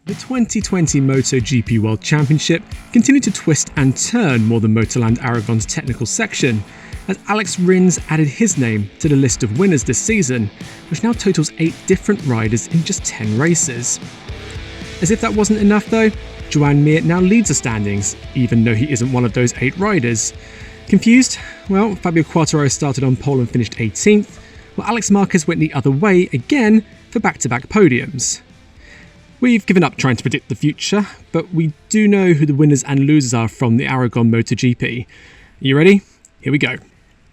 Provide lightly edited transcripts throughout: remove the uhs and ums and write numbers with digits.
The 2020 MotoGP World Championship continued to twist and turn more than Motorland Aragon's technical section, as Alex Rins added his name to the list of winners this season, which now totals 8 different riders in just 10 races. As if that wasn't enough though, Joan Mir now leads the standings, even though he isn't one of those 8 riders. Confused? Well, Fabio Quartararo started on pole and finished 18th, while Alex Marquez went the other way again for back-to-back podiums. We've given up trying to predict the future, but we do know who the winners and losers are from the Aragon MotoGP. You ready? Here we go.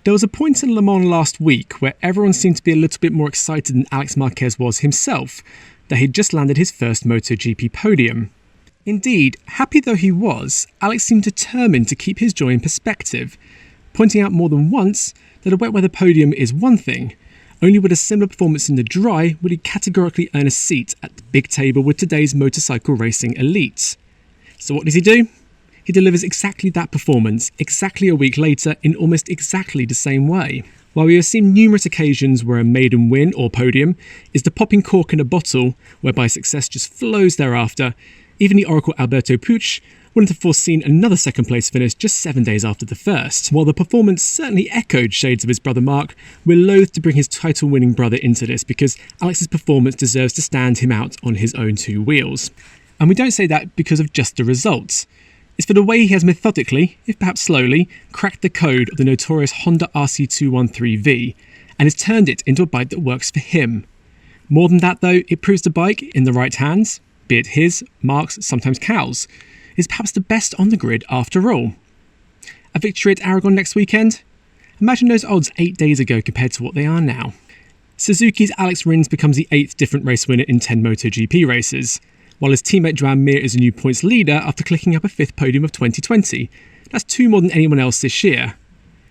There was a point in Le Mans last week where everyone seemed to be a little bit more excited than Alex Marquez was himself, that he'd just landed his first MotoGP podium. Indeed, happy though he was, Alex seemed determined to keep his joy in perspective, pointing out more than once that a wet weather podium is one thing. Only with a similar performance in the dry would he categorically earn a seat at the big table with today's motorcycle racing elite. So what does he do? He delivers exactly that performance, exactly a week later, in almost exactly the same way. While we have seen numerous occasions where a maiden win or podium is the popping cork in a bottle, whereby success just flows thereafter, even the Oracle Alberto Puig wouldn't have foreseen another second place finish just 7 days after the first. While the performance certainly echoed shades of his brother Mark, we're loath to bring his title-winning brother into this because Alex's performance deserves to stand him out on his own 2 wheels. And we don't say that because of just the results. It's for the way he has methodically, if perhaps slowly, cracked the code of the notorious Honda RC213V and has turned it into a bike that works for him. More than that though, it proves the bike, in the right hands, be it his, Mark's, sometimes Cal's, is perhaps the best on the grid after all. A victory at Aragon next weekend? Imagine those odds 8 days ago compared to what they are now. Suzuki's Alex Rins becomes the 8th different race winner in 10 MotoGP races, while his teammate Joan Mir is a new points leader after clicking up a 5th podium of 2020. That's 2 more than anyone else this year.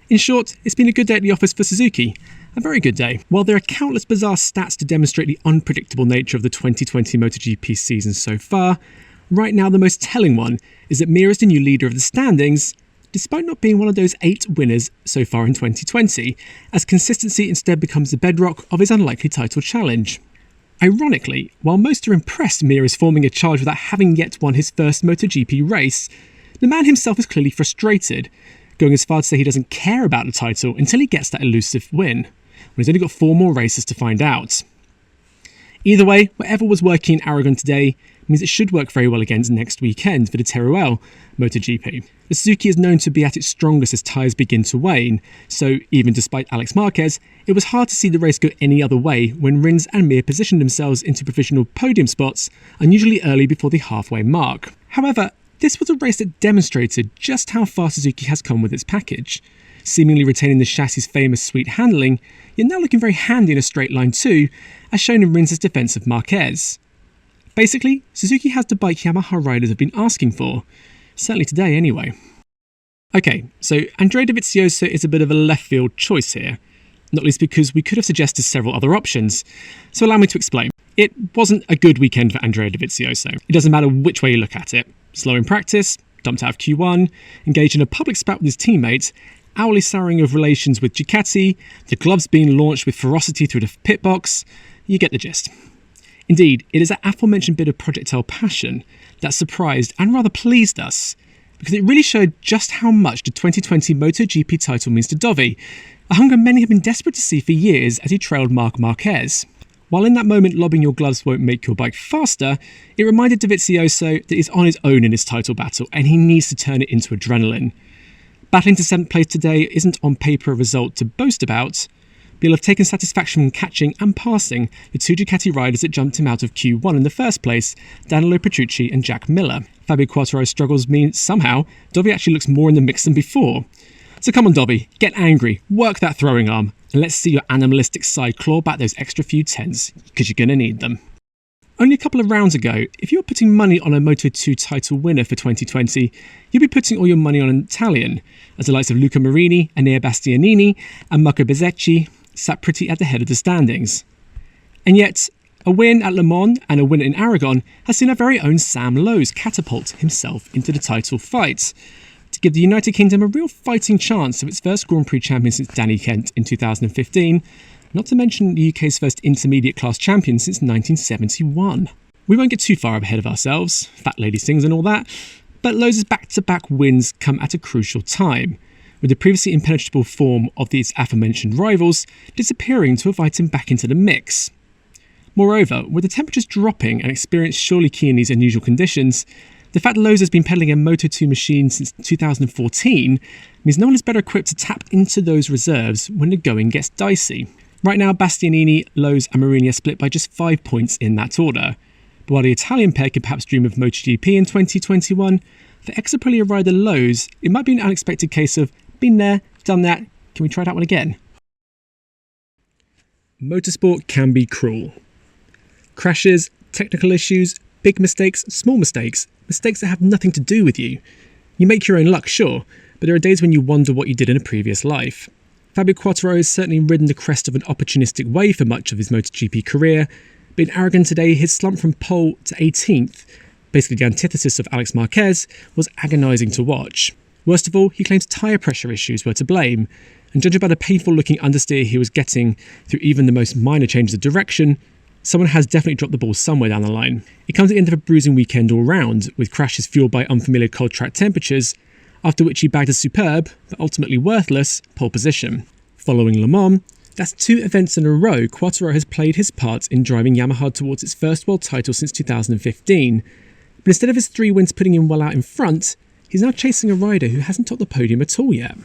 In short, it's been a good day at the office for Suzuki. A very good day. While there are countless bizarre stats to demonstrate the unpredictable nature of the 2020 MotoGP season so far, right now the most telling one is that Mir is the new leader of the standings, despite not being one of those 8 winners so far in 2020, as consistency instead becomes the bedrock of his unlikely title challenge. Ironically, while most are impressed Mir is forming a charge without having yet won his first MotoGP race, the man himself is clearly frustrated, going as far to say he doesn't care about the title until he gets that elusive win, when he's only got 4 more races to find out. Either way, whatever was working in Aragon today means it should work very well again next weekend for the Teruel MotoGP. The Suzuki is known to be at its strongest as tyres begin to wane, so even despite Alex Marquez, it was hard to see the race go any other way when Rins and Mir positioned themselves into provisional podium spots unusually early before the halfway mark. However, this was a race that demonstrated just how far Suzuki has come with its package. Seemingly retaining the chassis' famous sweet handling, yet now looking very handy in a straight line too, as shown in Rins' defence of Marquez. Basically, Suzuki has the bike Yamaha riders have been asking for. Certainly today anyway. Okay, so Andrea Dovizioso is a bit of a left field choice here, not least because we could have suggested several other options. So allow me to explain. It wasn't a good weekend for Andrea Dovizioso. It doesn't matter which way you look at it. Slow in practice, dumped out of Q1, engaged in a public spat with his teammates, hourly souring of relations with Ducati, the gloves being launched with ferocity through the pit box. You get the gist. Indeed, it is that aforementioned bit of projectile passion that surprised and rather pleased us, because it really showed just how much the 2020 MotoGP title means to Dovi, a hunger many have been desperate to see for years as he trailed Marc Marquez. While in that moment lobbing your gloves won't make your bike faster, it reminded Dovizioso that he's on his own in this title battle and he needs to turn it into adrenaline. Battling to 7th place today isn't on paper a result to boast about, but he'll have taken satisfaction from catching and passing the 2 Ducati riders that jumped him out of Q1 in the first place, Danilo Petrucci and Jack Miller. Fabio Quartararo's struggles mean somehow Dovi actually looks more in the mix than before. So come on Dovi, get angry, work that throwing arm, and let's see your animalistic side claw back those extra few tens, because you're going to need them. Only a couple of rounds ago, if you were putting money on a Moto2 title winner for 2020, you'd be putting all your money on an Italian, as the likes of Luca Marini, Enea Bastianini and Marco Bezzecchi sat pretty at the head of the standings. And yet, a win at Le Mans and a win in Aragon has seen our very own Sam Lowes catapult himself into the title fight, to give the United Kingdom a real fighting chance of its first Grand Prix champion since Danny Kent in 2015, not to mention the UK's first intermediate class champion since 1971. We won't get too far ahead of ourselves, fat lady sings and all that, but Losers' back-to-back wins come at a crucial time, with the previously impenetrable form of these aforementioned rivals disappearing to invite him back into the mix. Moreover, with the temperatures dropping and experience surely key in these unusual conditions, the fact that Losers has been peddling a Moto2 machine since 2014 means no one is better equipped to tap into those reserves when the going gets dicey. Right now, Bastianini, Lowes and Marini are split by just 5 points in that order. But while the Italian pair could perhaps dream of MotoGP in 2021, for ex-Aprilia rider Lowes, it might be an unexpected case of, been there, done that, can we try that one again? Motorsport can be cruel. Crashes, technical issues, big mistakes, small mistakes, mistakes that have nothing to do with you. You make your own luck, sure, but there are days when you wonder what you did in a previous life. Fabio Quartararo has certainly ridden the crest of an opportunistic wave for much of his MotoGP career, but in Aragon today, his slump from pole to 18th, basically the antithesis of Alex Marquez, was agonising to watch. Worst of all, he claims tyre pressure issues were to blame, and judging by the painful-looking understeer he was getting through even the most minor changes of direction, someone has definitely dropped the ball somewhere down the line. It comes at the end of a bruising weekend all round, with crashes fueled by unfamiliar cold track temperatures, after which he bagged a superb, but ultimately worthless, pole position. Following Le Mans, that's 2 events in a row Quartararo has played his part in driving Yamaha towards its first world title since 2015. But instead of his 3 wins putting him well out in front, he's now chasing a rider who hasn't topped the podium at all yet.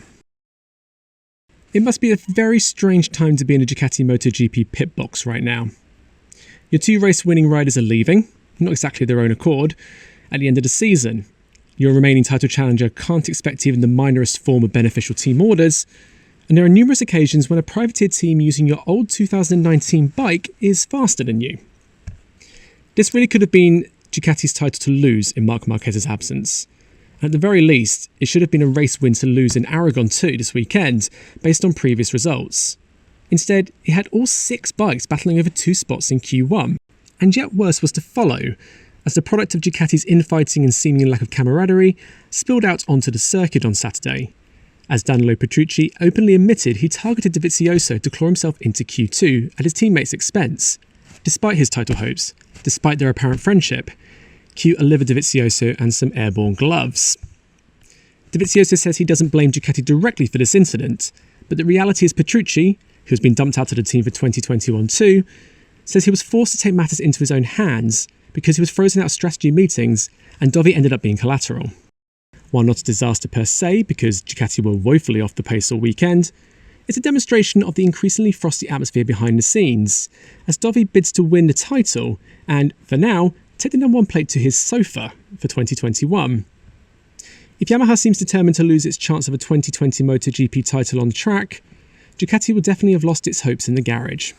It must be a very strange time to be in a Ducati MotoGP pit box right now. Your 2 race-winning riders are leaving, not exactly their own accord, at the end of the season. Your remaining title challenger can't expect even the minorest form of beneficial team orders, and there are numerous occasions when a privateer team using your old 2019 bike is faster than you. This really could have been Ducati's title to lose in Marc Marquez's absence. At the very least, it should have been a race win to lose in Aragon too this weekend, based on previous results. Instead, it had all 6 bikes battling over 2 spots in Q1, and yet worse was to follow, as the product of Ducati's infighting and seeming lack of camaraderie spilled out onto the circuit on Saturday, as Danilo Petrucci openly admitted he targeted Dovizioso to claw himself into Q2 at his teammates' expense. Despite his title hopes, despite their apparent friendship, Q delivered Dovizioso and some airborne gloves. Dovizioso says he doesn't blame Ducati directly for this incident, but the reality is Petrucci, who has been dumped out of the team for 2021 too, says he was forced to take matters into his own hands because he was frozen out of strategy meetings and Dovi ended up being collateral. While not a disaster per se, because Ducati were woefully off the pace all weekend, it's a demonstration of the increasingly frosty atmosphere behind the scenes, as Dovi bids to win the title and, for now, take the #1 plate to his sofa for 2021. If Yamaha seems determined to lose its chance of a 2020 MotoGP title on the track, Ducati would definitely have lost its hopes in the garage.